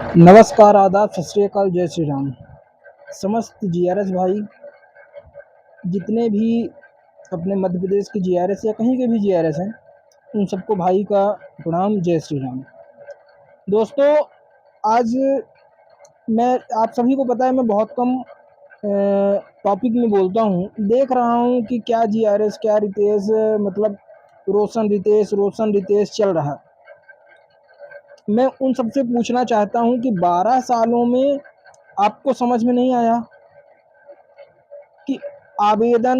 नमस्कार, आदाब, सत श्री अकाल, जय श्री राम। समस्त जीआरएस भाई, जितने भी अपने मध्य प्रदेश के जीआरएस या कहीं के भी जीआरएस हैं, उन सबको भाई का प्रणाम, जय श्री राम। दोस्तों, आज मैं आप सभी को पता है मैं बहुत कम टॉपिक में बोलता हूँ। देख रहा हूँ कि क्या जीआरएस, क्या रितेश, मतलब रोशन रितेश चल रहा। मैं उन सबसे पूछना चाहता हूँ कि 12 सालों में आपको समझ में नहीं आया कि आवेदन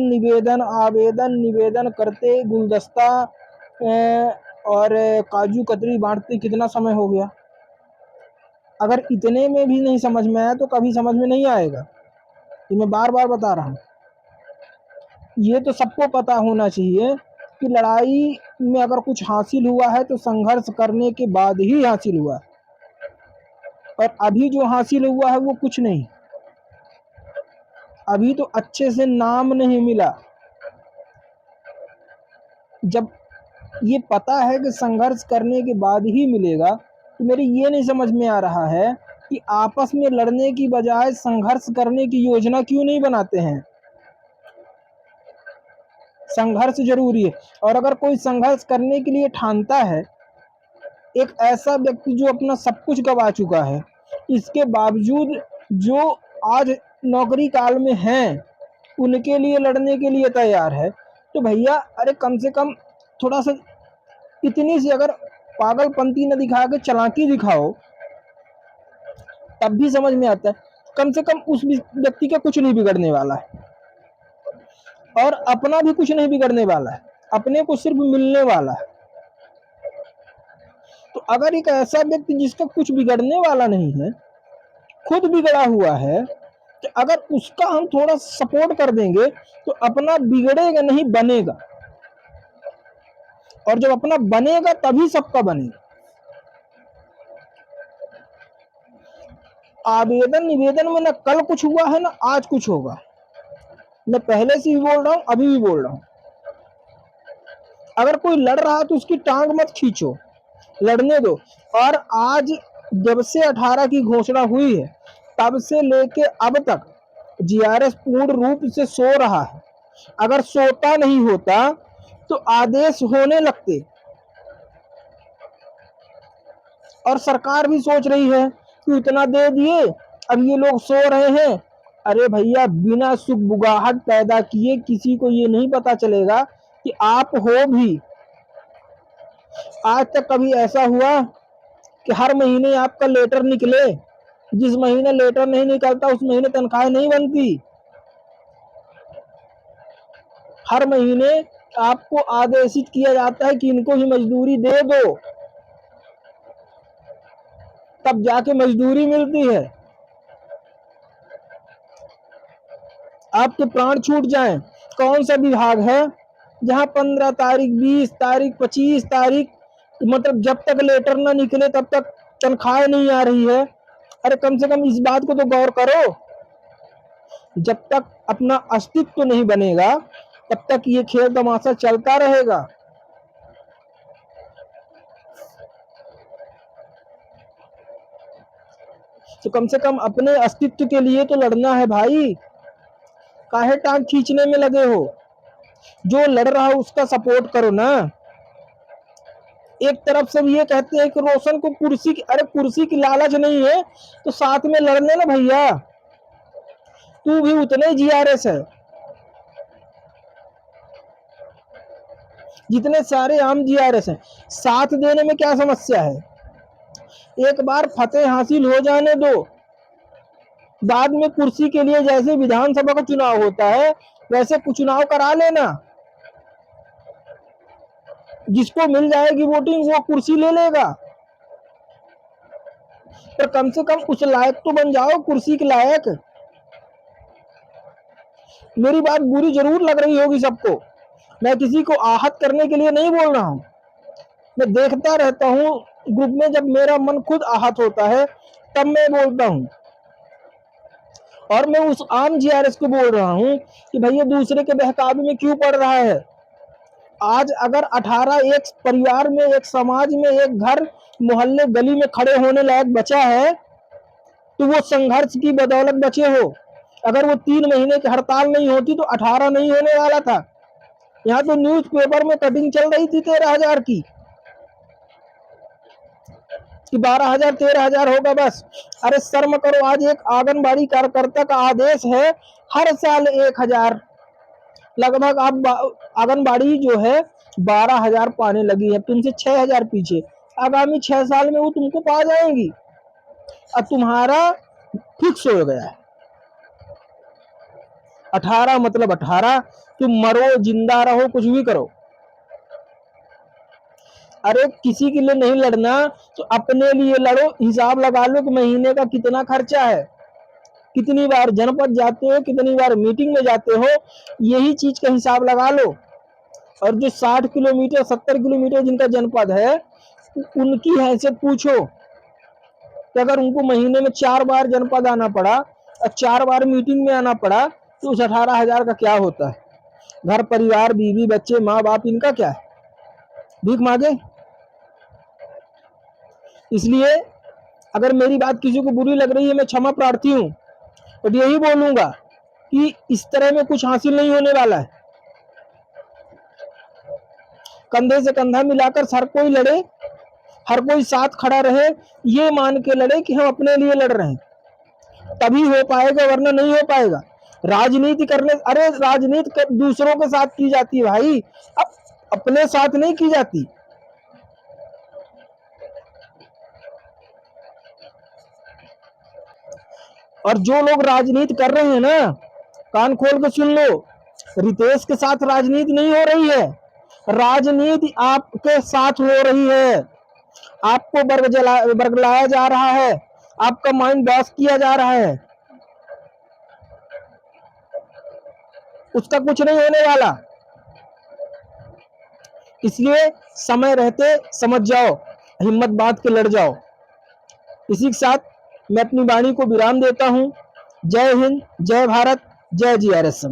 करते गुलदस्ता और काजू कतरी बांटते कितना समय हो गया। अगर इतने में भी नहीं समझ में आया तो कभी समझ में नहीं आएगा। ये मैं बार बार बता रहा हूँ। ये तो सबको पता होना चाहिए कि लड़ाई में अगर कुछ हासिल हुआ है तो संघर्ष करने के बाद ही हासिल हुआ, और अभी जो हासिल हुआ है वो कुछ नहीं। अभी तो अच्छे से नाम नहीं मिला। जब ये पता है कि संघर्ष करने के बाद ही मिलेगा, तो मेरी ये नहीं समझ में आ रहा है कि आपस में लड़ने की बजाय संघर्ष करने की योजना क्यों नहीं बनाते हैं। संघर्ष जरूरी है, और अगर कोई संघर्ष करने के लिए ठानता है, एक ऐसा व्यक्ति जो अपना सब कुछ गवा चुका है, इसके बावजूद जो आज नौकरी काल में हैं, उनके लिए लड़ने के लिए तैयार है, तो भैया अरे कम से कम थोड़ा सा इतनी सी अगर पागलपंती न दिखा के चालाकी दिखाओ, तब भी समझ में आता है। कम से कम उस व्यक्ति का कुछ नहीं बिगड़ने वाला है, और अपना भी कुछ नहीं बिगड़ने वाला है, अपने को सिर्फ मिलने वाला है। तो अगर एक ऐसा व्यक्ति जिसका कुछ बिगड़ने वाला नहीं है, खुद बिगड़ा हुआ है, तो अगर उसका हम थोड़ा सपोर्ट कर देंगे तो अपना बिगड़ेगा नहीं, बनेगा। और जब अपना बनेगा तभी सबका बनेगा। आवेदन निवेदन में ना कल कुछ हुआ है ना आज कुछ होगा। मैं पहले से भी बोल रहा हूं, अभी भी बोल रहा हूं। अगर कोई लड़ रहा है तो उसकी टांग मत खींचो, लड़ने दो। और आज जब से 18 की घोषणा हुई है, तब से लेके अब तक जीआरएस पूर्ण रूप से सो रहा है। अगर सोता नहीं होता तो आदेश होने लगते। और सरकार भी सोच रही है कि इतना दे दिए, अब ये लोग सो रहे हैं। अरे भैया, बिना सुगबुगाहट पैदा किए किसी को ये नहीं पता चलेगा कि आप हो भी। आज तक कभी ऐसा हुआ कि हर महीने आपका लेटर निकले? जिस महीने लेटर नहीं निकलता उस महीने तनख्वाह नहीं बनती। हर महीने आपको आदेशित किया जाता है कि इनको ही मजदूरी दे दो, तब जाके मजदूरी मिलती है। आपके प्राण छूट जाएं। कौन सा विभाग है जहां 15 तारीख, 20 तारीख, 25 तारीख, मतलब जब तक लेटर ना निकले तब तक तनख्वाह नहीं आ रही है? अरे कम से कम इस बात को तो गौर करो। जब तक अपना अस्तित्व नहीं बनेगा तब तक ये खेल तमाशा चलता रहेगा। तो कम से कम अपने अस्तित्व के लिए तो लड़ना है भाई। काहे टांग खींचने में लगे हो? जो लड़ रहा है उसका सपोर्ट करो ना। एक तरफ से भी ये कहते हैं कि रोशन को कुर्सी की, अरे कुर्सी की लालच नहीं है तो साथ में लड़ने ना भैया। तू भी उतने जीआरएस है जितने सारे आम जीआरएस हैं। साथ देने में क्या समस्या है? एक बार फतेह हासिल हो जाने दो, बाद में कुर्सी के लिए जैसे विधानसभा का चुनाव होता है वैसे कुछ चुनाव करा लेना। जिसको मिल जाएगी वोटिंग वो कुर्सी ले लेगा। पर कम से कम उस लायक तो बन जाओ, कुर्सी के लायक। मेरी बात बुरी जरूर लग रही होगी सबको, मैं किसी को आहत करने के लिए नहीं बोल रहा हूं। मैं देखता रहता हूं ग्रुप में, जब मेरा मन खुद आहत होता है तब मैं बोलता हूं। और मैं उस आम जीआरएस को बोल रहा हूं कि भैया दूसरे के बहकावे में क्यों पड़ रहा है। आज अगर 18 एक परिवार में, एक समाज में, एक घर, मोहल्ले, गली में खड़े होने लायक बचा है तो वो संघर्ष की बदौलत बचे हो। अगर वो 3 महीने की हड़ताल नहीं होती तो 18 नहीं होने वाला था। यहाँ तो न्यूज़पेपर में कटिंग चल रही थी 13,000 की, कि 12,000 13,000 होगा बस। अरे शर्म करो, आज एक आंगनबाड़ी कार्यकर्ता का आदेश है हर साल 1,000 लगभग। आप आंगनबाड़ी जो है 12,000 पाने लगी है, तुमसे 6,000 पीछे। आगामी 6 साल में वो तुमको पा जाएंगी। अब तुम्हारा फिक्स हो गया है 18 मतलब 18। तुम मरो जिंदा रहो कुछ भी करो। अरे किसी के लिए नहीं लड़ना तो अपने लिए लड़ो। हिसाब लगा लो कि महीने का कितना खर्चा है, कितनी बार जनपद जाते हो, कितनी बार मीटिंग में जाते हो, यही चीज का हिसाब लगा लो। और जो 60 किलोमीटर 70 किलोमीटर जिनका जनपद है, उनकी हैसियत पूछो कि अगर उनको महीने में 4 बार जनपद आना पड़ा और 4 बार मीटिंग में आना पड़ा तो उस 18,000 का क्या होता है। घर परिवार बीवी बच्चे माँ बाप इनका क्या है, भीख मांगे। इसलिए अगर मेरी बात किसी को बुरी लग रही है, मैं क्षमा प्रार्थी हूं, और यही बोलूंगा कि इस तरह में कुछ हासिल नहीं होने वाला है। कंधे से कंधा मिलाकर हर कोई लड़े, हर कोई साथ खड़ा रहे, ये मान के लड़े कि हम अपने लिए लड़ रहे हैं, तभी हो पाएगा, वरना नहीं हो पाएगा। राजनीति करने, अरे राजनीति दूसरों के साथ की जाती है भाई, अब अपने साथ नहीं की जाती। और जो लोग राजनीति कर रहे हैं ना, कान खोल के सुन लो, रितेश के साथ राजनीति नहीं हो रही है, राजनीति आपके साथ हो रही है। आपको बरगलाया जा रहा है, आपका माइंड वॉश किया जा रहा है, उसका कुछ नहीं होने वाला। इसलिए समय रहते समझ जाओ, हिम्मत बांध के लड़ जाओ। इसी के साथ मैं अपनी वाणी को विराम देता हूं। जय हिंद, जय भारत, जय जीआरएस।